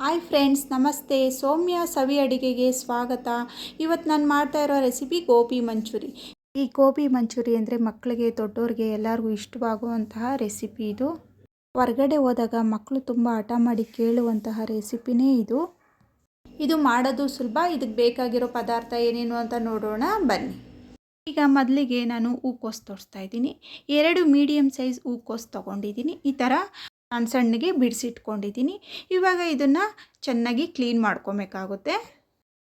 Hi friends, ನಮಸ್ತೆ. ಸೌಮ್ಯ ಸವಿ ಅಡಿಗೆಗೆ ಸ್ವಾಗತ. ಇವತ್ತು ನಾನು ಮಾಡ್ತಾ ಇರೋ ರೆಸಿಪಿ ಗೋಬಿ ಮಂಚೂರಿ. ಈ ಗೋಬಿ ಮಂಚೂರಿ ಅಂದರೆ ಮಕ್ಕಳಿಗೆ ದೊಡ್ಡೋರಿಗೆ ಎಲ್ಲರಿಗೂ ಇಷ್ಟವಾಗುವಂತಹ ರೆಸಿಪಿ ಇದು. ಹೊರಗಡೆ ಹೋದಾಗ ಮಕ್ಕಳು ತುಂಬ ಹಠ ಮಾಡಿ ಕೇಳುವಂತಹ ರೆಸಿಪಿನೇ ಇದು. ಇದು ಮಾಡೋದು ಸುಲಭ. ಇದಕ್ಕೆ ಬೇಕಾಗಿರೋ ಪದಾರ್ಥ ಏನೇನು ಅಂತ ನೋಡೋಣ ಬನ್ನಿ. ಈಗ ಮೊದಲಿಗೆ ನಾನು ಹೂಕೋಸು ತೋರಿಸ್ತಾ ಇದ್ದೀನಿ. 2 ಮೀಡಿಯಮ್ ಸೈಜ್ ಹೂಕೋಸು ತೊಗೊಂಡಿದ್ದೀನಿ. ಈ ಥರ ನಾನು ಸಣ್ಣಗೆ ಬಿಡಿಸಿಟ್ಕೊಂಡಿದ್ದೀನಿ. ಇವಾಗ ಇದನ್ನು ಚೆನ್ನಾಗಿ ಕ್ಲೀನ್ ಮಾಡ್ಕೊಬೇಕಾಗುತ್ತೆ.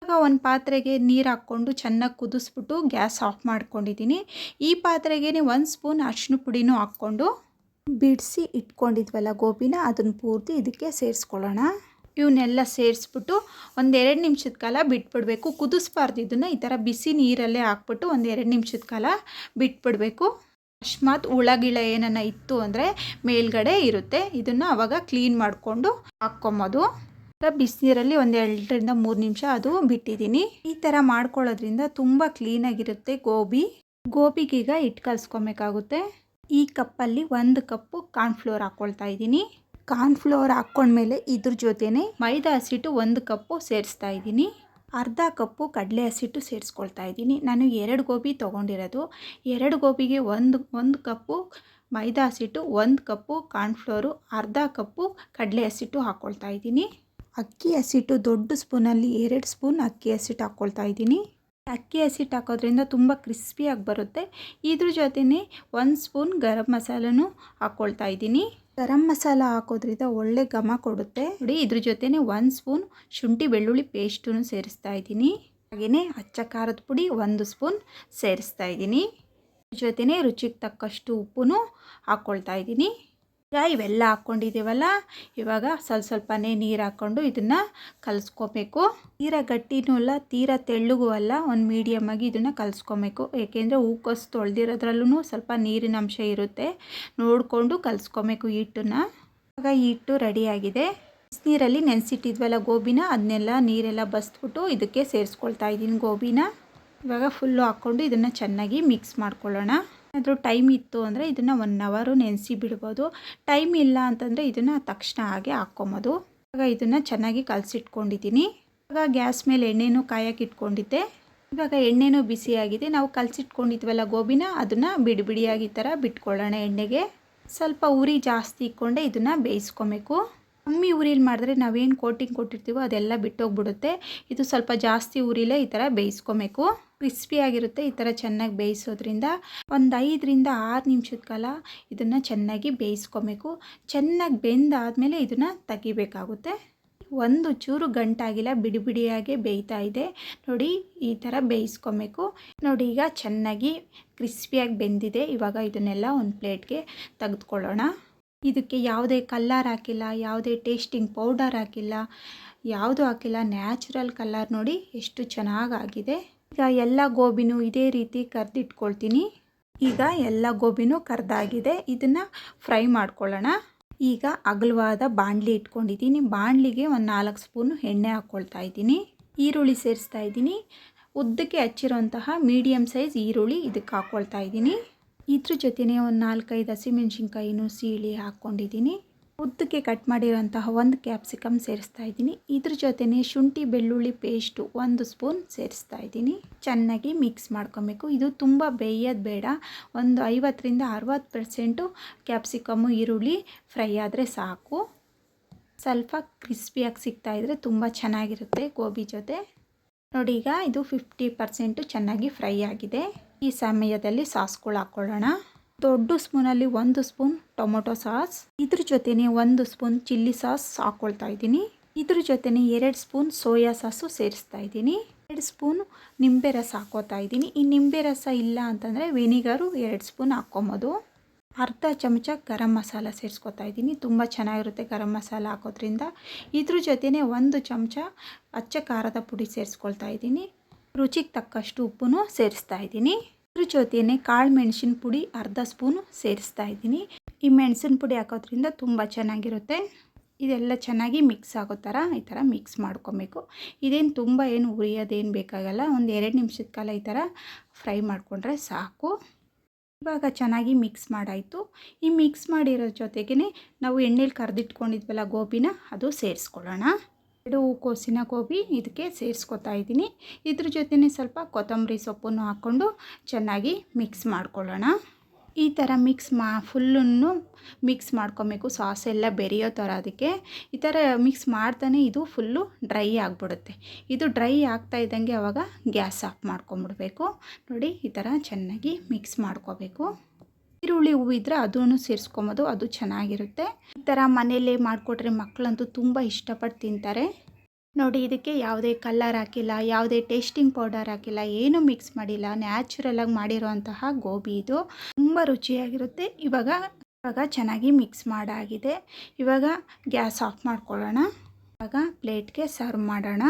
ಇವಾಗ ಒಂದು ಪಾತ್ರೆಗೆ ನೀರು ಹಾಕ್ಕೊಂಡು ಚೆನ್ನಾಗಿ ಕುದಿಸ್ಬಿಟ್ಟು ಗ್ಯಾಸ್ ಆಫ್ ಮಾಡ್ಕೊಂಡಿದ್ದೀನಿ. ಈ ಪಾತ್ರೆಗೆ 1 ಸ್ಪೂನ್ ಅರಿಶಿನ ಪುಡಿನೂ ಹಾಕ್ಕೊಂಡು ಬಿಡಿಸಿ ಇಟ್ಕೊಂಡಿದ್ವಲ್ಲ ಗೋಬಿನ, ಅದನ್ನು ಪೂರ್ತಿ ಇದಕ್ಕೆ ಸೇರಿಸ್ಕೊಳ್ಳೋಣ. ಇವನ್ನೆಲ್ಲ ಸೇರಿಸ್ಬಿಟ್ಟು 1-2 ನಿಮಿಷದ ಕಾಲ ಬಿಟ್ಬಿಡಬೇಕು. ಕುದಿಸ್ಬಾರ್ದು. ಇದನ್ನು ಈ ಥರ ಬಿಸಿ ನೀರಲ್ಲೇ ಹಾಕ್ಬಿಟ್ಟು 1-2 ನಿಮಿಷದ ಕಾಲ ಬಿಟ್ಬಿಡಬೇಕು. ಅಕಸ್ಮಾತ್ ಹುಳಗಿಳ ಏನನ್ನ ಇತ್ತು ಅಂದರೆ ಮೇಲ್ಗಡೆ ಇರುತ್ತೆ. ಇದನ್ನು ಆವಾಗ ಕ್ಲೀನ್ ಮಾಡಿಕೊಂಡು ಹಾಕ್ಕೊಂಬೋದು. ಬಿಸಿನೀರಲ್ಲಿ 2-3 ನಿಮಿಷ ಅದು ಬಿಟ್ಟಿದ್ದೀನಿ. ಈ ಥರ ಮಾಡ್ಕೊಳ್ಳೋದ್ರಿಂದ ತುಂಬ ಕ್ಲೀನಾಗಿರುತ್ತೆ ಗೋಬಿಗೀಗ ಹಿಟ್ಟು ಕಲಿಸ್ಕೊಬೇಕಾಗುತ್ತೆ. ಈ ಕಪ್ಪಲ್ಲಿ 1 ಕಪ್ಪು ಕಾರ್ನ್ಫ್ಲೋರ್ ಹಾಕ್ಕೊಳ್ತಾ ಇದ್ದೀನಿ. ಕಾರ್ನ್ಫ್ಲೋರ್ ಹಾಕ್ಕೊಂಡ್ಮೇಲೆ ಇದ್ರ ಜೊತೆನೇ ಮೈದಾ ಹಸಿಟ್ಟು 1 ಕಪ್ಪು ಸೇರಿಸ್ತಾ ಇದ್ದೀನಿ. ಅರ್ಧ ಕಪ್ಪು ಕಡಲೆ ಹಸಿಟ್ಟು ಸೇರಿಸ್ಕೊಳ್ತಾ ಇದ್ದೀನಿ. ನಾನು 2 ಗೋಬಿ ತೊಗೊಂಡಿರೋದು. 2 ಗೋಬಿಗೆ 1 ಕಪ್ಪು ಮೈದಾ ಹಸಿಟ್ಟು, 1 ಕಪ್ಪು ಕಾರ್ನ್ಫ್ಲೋರು, ಅರ್ಧ ಕಪ್ಪು ಕಡಲೆ ಹಸಿಟ್ಟು ಹಾಕ್ಕೊಳ್ತಾ ಇದ್ದೀನಿ. ಅಕ್ಕಿ ಹಸಿಟ್ಟು ದೊಡ್ಡ ಸ್ಪೂನಲ್ಲಿ 2 ಸ್ಪೂನ್ ಅಕ್ಕಿ ಹಸಿಟ್ಟು ಹಾಕ್ಕೊಳ್ತಾ ಇದ್ದೀನಿ. ಅಕ್ಕಿ ಹಸಿಟ್ಟು ಹಾಕೋದ್ರಿಂದ ತುಂಬ ಕ್ರಿಸ್ಪಿಯಾಗಿ ಬರುತ್ತೆ. ಇದ್ರ ಜೊತೆನೇ 1 ಸ್ಪೂನ್ ಗರಂ ಮಸಾಲನೂ ಹಾಕ್ಕೊಳ್ತಾ ಇದ್ದೀನಿ. ಗರಂ ಮಸಾಲ ಹಾಕೋದ್ರಿಂದ ಒಳ್ಳೆ ಘಮ ಕೊಡುತ್ತೆ ನೋಡಿ. ಇದ್ರ ಜೊತೆನೇ 1 ಸ್ಪೂನ್ ಶುಂಠಿ ಬೆಳ್ಳುಳ್ಳಿ ಪೇಸ್ಟನ್ನು ಸೇರಿಸ್ತಾ ಇದ್ದೀನಿ. ಹಾಗೆಯೇ ಅಚ್ಚ ಖಾರದ ಪುಡಿ 1 ಸ್ಪೂನ್ ಸೇರಿಸ್ತಾ ಇದ್ದೀನಿ. ಜೊತೆನೇ ರುಚಿಗೆ ತಕ್ಕಷ್ಟು ಉಪ್ಪು ಹಾಕ್ಕೊಳ್ತಾ ಇದ್ದೀನಿ. ಈಗ ಇವೆಲ್ಲ ಹಾಕ್ಕೊಂಡಿದ್ದೀವಲ್ಲ, ಇವಾಗ ಸ್ವಲ್ಪನೇ ನೀರು ಹಾಕ್ಕೊಂಡು ಇದನ್ನು ಕಲಿಸ್ಕೊಬೇಕು. ತೀರಾ ಗಟ್ಟಿನೂ ಅಲ್ಲ, ತೀರಾ ತೆಳ್ಳಗೂ ಅಲ್ಲ, ಒಂದು ಮೀಡಿಯಮ್ಮಾಗಿ ಇದನ್ನು ಕಲಿಸ್ಕೊಬೇಕು. ಏಕೆಂದರೆ ಹೂಕೋಸು ತೊಳೆದಿರೋದ್ರಲ್ಲೂ ಸ್ವಲ್ಪ ನೀರಿನ ಅಂಶ ಇರುತ್ತೆ. ನೋಡಿಕೊಂಡು ಕಲಿಸ್ಕೊಬೇಕು ಹಿಟ್ಟನ್ನು. ಇವಾಗ ಈ ಹಿಟ್ಟು ರೆಡಿಯಾಗಿದೆ. ಬಿಸಿನೀರಲ್ಲಿ ನೆನೆಸಿಟ್ಟಿದ್ವಲ್ಲ ಗೋಬಿನ, ಅದನ್ನೆಲ್ಲ ನೀರೆಲ್ಲ ಬಸ್ಬಿಟ್ಟು ಇದಕ್ಕೆ ಸೇರಿಸ್ಕೊಳ್ತಾ ಇದ್ದೀನಿ ಗೋಬಿನ. ಇವಾಗ ಫುಲ್ಲು ಹಾಕ್ಕೊಂಡು ಇದನ್ನು ಚೆನ್ನಾಗಿ ಮಿಕ್ಸ್ ಮಾಡ್ಕೊಳ್ಳೋಣ. ಏನಾದರೂ ಟೈಮ್ ಇತ್ತು ಅಂದರೆ ಇದನ್ನು 1 ಅವರು ನೆನೆಸಿ ಬಿಡ್ಬೋದು. ಟೈಮ್ ಇಲ್ಲ ಅಂತಂದರೆ ಇದನ್ನು ತಕ್ಷಣ ಹಾಗೆ ಹಾಕ್ಕೊಬೋದು. ಇವಾಗ ಇದನ್ನು ಚೆನ್ನಾಗಿ ಕಲಸಿಟ್ಕೊಂಡಿದ್ದೀನಿ. ಇವಾಗ ಗ್ಯಾಸ್ ಮೇಲೆ ಎಣ್ಣೆನೂ ಕಾಯಕ್ಕೆ ಇಟ್ಕೊಂಡಿದ್ದೆ. ಇವಾಗ ಎಣ್ಣೆನೂ ಬಿಸಿಯಾಗಿದೆ. ನಾವು ಕಲಸಿಟ್ಕೊಂಡಿದ್ವಲ್ಲ ಗೋಬಿನ, ಅದನ್ನು ಬಿಡಿಯಾಗಿ ಈ ಥರ ಬಿಟ್ಕೊಳ್ಳೋಣ ಎಣ್ಣೆಗೆ. ಸ್ವಲ್ಪ ಉರಿ ಜಾಸ್ತಿ ಇಟ್ಕೊಂಡೆ ಇದನ್ನು ಬೇಯಿಸ್ಕೊಬೇಕು. ಕಮ್ಮಿ ಉರಿಲಿ ಮಾಡಿದ್ರೆ ನಾವೇನು ಕೋಟಿಂಗ್ ಕೊಟ್ಟಿರ್ತೀವೋ ಅದೆಲ್ಲ ಬಿಟ್ಟೋಗ್ಬಿಡುತ್ತೆ. ಇದು ಸ್ವಲ್ಪ ಜಾಸ್ತಿ ಉರಿಲೇ ಈ ಥರ ಬೇಯಿಸ್ಕೊಬೇಕು. ಕ್ರಿಸ್ಪಿಯಾಗಿರುತ್ತೆ. ಈ ಥರ ಚೆನ್ನಾಗಿ ಬೇಯಿಸೋದ್ರಿಂದ 5-6 ನಿಮಿಷದ ಕಾಲ ಇದನ್ನು ಚೆನ್ನಾಗಿ ಬೇಯಿಸ್ಕೊಬೇಕು. ಚೆನ್ನಾಗಿ ಬೆಂದಾದಮೇಲೆ ಇದನ್ನು ತೆಗಿಬೇಕಾಗುತ್ತೆ. ಒಂದು ಚೂರು ಗಂಟಾಗಿಲ್ಲ, ಬಿಡಿಯಾಗೆ ಬೇಯ್ತಾ ಇದೆ ನೋಡಿ. ಈ ಥರ ಬೇಯಿಸ್ಕೊಬೇಕು ನೋಡಿ. ಈಗ ಚೆನ್ನಾಗಿ ಕ್ರಿಸ್ಪಿಯಾಗಿ ಬೆಂದಿದೆ. ಇವಾಗ ಇದನ್ನೆಲ್ಲ ಒಂದು ಪ್ಲೇಟ್ಗೆ ತೆಗೆದುಕೊಳ್ಳೋಣ. ಇದಕ್ಕೆ ಯಾವುದೇ ಕಲರ್ ಹಾಕಿಲ್ಲ, ಯಾವುದೇ ಟೇಸ್ಟಿಂಗ್ ಪೌಡರ್ ಹಾಕಿಲ್ಲ, ಯಾವುದೂ ಹಾಕಿಲ್ಲ. ನ್ಯಾಚುರಲ್ ಕಲರ್ ನೋಡಿ ಎಷ್ಟು ಚೆನ್ನಾಗಾಗಿದೆ. ಈಗ ಎಲ್ಲ ಗೋಬಿನೂ ಇದೇ ರೀತಿ ಕರೆದಿಟ್ಕೊಳ್ತೀನಿ. ಈಗ ಎಲ್ಲ ಗೋಬಿನೂ ಕರೆದಾಗಿದೆ. ಇದನ್ನು ಫ್ರೈ ಮಾಡ್ಕೊಳ್ಳೋಣ. ಈಗ ಅಗಲವಾದ ಬಾಣಲಿ ಇಟ್ಕೊಂಡಿದ್ದೀನಿ. ಬಾಣಲಿಗೆ 4 ಸ್ಪೂನು ಎಣ್ಣೆ ಹಾಕ್ಕೊಳ್ತಾ ಇದ್ದೀನಿ. ಈರುಳ್ಳಿ ಸೇರಿಸ್ತಾ ಇದ್ದೀನಿ. ಉದ್ದಕ್ಕೆ ಹಚ್ಚಿರೋಂತಹ ಮೀಡಿಯಮ್ ಸೈಜ್ ಈರುಳ್ಳಿ ಇದಕ್ಕೆ ಹಾಕ್ಕೊಳ್ತಾ ಇದ್ದೀನಿ. ಇದ್ರ ಜೊತೆನೇ 4-5 ಹಸಿಮೆಣ್ಸಿನ್ಕಾಯಿನೂ ಸೀಳಿ ಹಾಕ್ಕೊಂಡಿದ್ದೀನಿ. ಉದ್ದಕ್ಕೆ ಕಟ್ ಮಾಡಿರೋಂತಹ 1 ಕ್ಯಾಪ್ಸಿಕಮ್ ಸೇರಿಸ್ತಾ ಇದ್ದೀನಿ. ಇದ್ರ ಜೊತೆನೇ ಶುಂಠಿ ಬೆಳ್ಳುಳ್ಳಿ ಪೇಸ್ಟು 1 ಸ್ಪೂನ್ ಸೇರಿಸ್ತಾ ಇದ್ದೀನಿ. ಚೆನ್ನಾಗಿ ಮಿಕ್ಸ್ ಮಾಡ್ಕೊಬೇಕು. ಇದು ತುಂಬ ಬೇಯೋದು ಬೇಡ. ಒಂದು 50-60% ಕ್ಯಾಪ್ಸಿಕಮ್ಮು ಈರುಳ್ಳಿ ಫ್ರೈ ಆದರೆ ಸಾಕು. ಸ್ವಲ್ಪ ಕ್ರಿಸ್ಪಿಯಾಗಿ ಸಿಗ್ತಾಯಿದ್ರೆ ತುಂಬ ಚೆನ್ನಾಗಿರುತ್ತೆ ಗೋಬಿ ಜೊತೆ ನೋಡಿ. ಈಗ ಇದು 50% ಚೆನ್ನಾಗಿ ಫ್ರೈ ಆಗಿದೆ. ಈ ಸಮಯದಲ್ಲಿ ಸಾಸ್ಗಳು ಹಾಕ್ಕೊಳ್ಳೋಣ. ದೊಡ್ಡ ಸ್ಪೂನಲ್ಲಿ 1 ಸ್ಪೂನ್ ಟೊಮೊಟೊ ಸಾಸ್, ಇದ್ರ ಜೊತೆನೇ 1 ಸ್ಪೂನ್ ಚಿಲ್ಲಿ ಸಾಸ್ ಹಾಕ್ಕೊಳ್ತಾ ಇದ್ದೀನಿ. ಇದ್ರ ಜೊತೆನೇ 2 ಸ್ಪೂನ್ ಸೋಯಾ ಸಾಸು ಸೇರಿಸ್ತಾ ಇದ್ದೀನಿ. 2 ಸ್ಪೂನ್ ನಿಂಬೆ ರಸ ಹಾಕ್ಕೋತಾ ಇದ್ದೀನಿ. ಈ ನಿಂಬೆ ರಸ ಇಲ್ಲ ಅಂತಂದರೆ ವಿನಿಗರು 2 ಸ್ಪೂನ್ ಹಾಕ್ಕೊಬೋದು. ಅರ್ಧ ಚಮಚ ಗರಂ ಮಸಾಲ ಸೇರಿಸ್ಕೊತಾ ಇದ್ದೀನಿ. ತುಂಬ ಚೆನ್ನಾಗಿರುತ್ತೆ ಗರಂ ಮಸಾಲ ಹಾಕೋದ್ರಿಂದ. ಇದ್ರ ಜೊತೆನೇ 1 ಚಮಚ ಅಚ್ಚ ಖಾರದ ಪುಡಿ ಸೇರಿಸ್ಕೊಳ್ತಾ ಇದ್ದೀನಿ. ರುಚಿಗೆ ತಕ್ಕಷ್ಟು ಉಪ್ಪು ಸೇರಿಸ್ತಾ ಇದ್ದೀನಿ. ಇದ್ರ ಜೊತೆನೇ ಕಾಳು ಮೆಣಸಿನ ಪುಡಿ ಅರ್ಧ ಸ್ಪೂನು ಸೇರಿಸ್ತಾ ಇದ್ದೀನಿ. ಈ ಮೆಣಸಿನ ಪುಡಿ ಹಾಕೋದ್ರಿಂದ ತುಂಬ ಚೆನ್ನಾಗಿರುತ್ತೆ. ಇದೆಲ್ಲ ಚೆನ್ನಾಗಿ ಮಿಕ್ಸ್ ಆಗೋ ಥರ ಈ ಥರ ಮಿಕ್ಸ್ ಮಾಡ್ಕೊಬೇಕು. ಇದೇನು ತುಂಬ ಉರಿಯೋದೇನು ಬೇಕಾಗಲ್ಲ. 1-2 ನಿಮಿಷದ ಕಾಲ ಈ ಥರ ಫ್ರೈ ಮಾಡಿಕೊಂಡ್ರೆ ಸಾಕು. ಇವಾಗ ಚೆನ್ನಾಗಿ ಮಿಕ್ಸ್ ಮಾಡಾಯಿತು. ಈ ಮಿಕ್ಸ್ ಮಾಡಿರೋ ಜೊತೆಗೇ ನಾವು ಎಣ್ಣೆಲಿ ಕರೆದಿಟ್ಕೊಂಡಿದ್ವಲ್ಲ ಗೋಬಿನ, ಅದು ಸೇರಿಸ್ಕೊಳ್ಳೋಣ. 2 ಹೂಕೋಸಿನ ಗೋಬಿ ಇದಕ್ಕೆ ಸೇರಿಸ್ಕೊತಾ ಇದ್ದೀನಿ. ಇದ್ರ ಜೊತೆನೇ ಸ್ವಲ್ಪ ಕೊತ್ತಂಬರಿ ಸೊಪ್ಪನ್ನು ಹಾಕ್ಕೊಂಡು ಚೆನ್ನಾಗಿ ಮಿಕ್ಸ್ ಮಾಡ್ಕೊಳ್ಳೋಣ. ಈ ಥರ ಫುಲ್ಲನ್ನು ಮಿಕ್ಸ್ ಮಾಡ್ಕೊಬೇಕು, ಸಾಸ್ ಎಲ್ಲ ಬೆರೆಯೋ ಥರ. ಅದಕ್ಕೆ ಈ ಥರ ಮಿಕ್ಸ್ ಮಾಡ್ತಾನೆ ಇದು ಫುಲ್ಲು ಡ್ರೈ ಆಗಿಬಿಡುತ್ತೆ. ಇದು ಡ್ರೈ ಆಗ್ತಾ ಇದ್ದಂಗೆ ಆವಾಗ ಗ್ಯಾಸ್ ಆಫ್ ಮಾಡ್ಕೊಂಬಿಡ್ಬೇಕು. ನೋಡಿ ಈ ಥರ ಚೆನ್ನಾಗಿ ಮಿಕ್ಸ್ ಮಾಡ್ಕೋಬೇಕು. ಈರುಳ್ಳಿ ಹೂವು ಇದ್ದರೆ ಅದನ್ನು ಸೇರಿಸ್ಕೊಬೋದು, ಅದು ಚೆನ್ನಾಗಿರುತ್ತೆ. ಈ ಥರ ಮನೆಯಲ್ಲೇ ಮಾಡಿಕೊಟ್ರೆ ಮಕ್ಕಳಂತೂ ತುಂಬ ಇಷ್ಟಪಟ್ಟು ತಿಂತಾರೆ. ನೋಡಿ ಇದಕ್ಕೆ ಯಾವುದೇ ಕಲರ್ ಹಾಕಿಲ್ಲ, ಯಾವುದೇ ಟೇಸ್ಟಿಂಗ್ ಪೌಡರ್ ಹಾಕಿಲ್ಲ, ಏನೂ ಮಿಕ್ಸ್ ಮಾಡಿಲ್ಲ. ನ್ಯಾಚುರಲಾಗಿ ಮಾಡಿರೋಂತಹ ಗೋಬಿ ಇದು ತುಂಬ ರುಚಿಯಾಗಿರುತ್ತೆ. ಇವಾಗ ಚೆನ್ನಾಗಿ ಮಿಕ್ಸ್ ಮಾಡಾಗಿದೆ. ಇವಾಗ ಗ್ಯಾಸ್ ಆಫ್ ಮಾಡ್ಕೊಳ್ಳೋಣ. ಇವಾಗ ಪ್ಲೇಟ್ಗೆ ಸರ್ವ್ ಮಾಡೋಣ.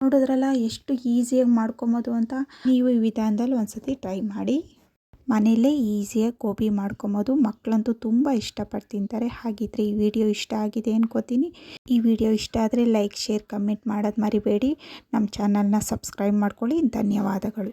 ನೋಡಿದ್ರಲ್ಲ ಎಷ್ಟು ಈಸಿಯಾಗಿ ಮಾಡ್ಕೊಬೋದು ಅಂತ. ನೀವು ಈ ವಿಧಾನದಲ್ಲಿ ಒಂದ್ಸತಿ ಟ್ರೈ ಮಾಡಿ. ಮನೆಯಲ್ಲೇ ಈಸಿಯಾಗಿ ಗೋಬಿ ಮಾಡ್ಕೊಬೋದು. ಮಕ್ಕಳಂತೂ ತುಂಬ ಇಷ್ಟಪಟ್ಟು ತಿಂತಾರೆ. ಹಾಗಿದ್ರೆ ಈ ವಿಡಿಯೋ ಇಷ್ಟ ಆಗಿದೆ ಅನ್ಕೋತೀನಿ. ಈ ವಿಡಿಯೋ ಇಷ್ಟ ಆದರೆ ಲೈಕ್, ಶೇರ್, ಕಮೆಂಟ್ ಮಾಡೋದು ಮರಿಬೇಡಿ. ನಮ್ಮ ಚಾನಲ್ನ ಸಬ್ಸ್ಕ್ರೈಬ್ ಮಾಡ್ಕೊಳ್ಳಿ. ಧನ್ಯವಾದಗಳು.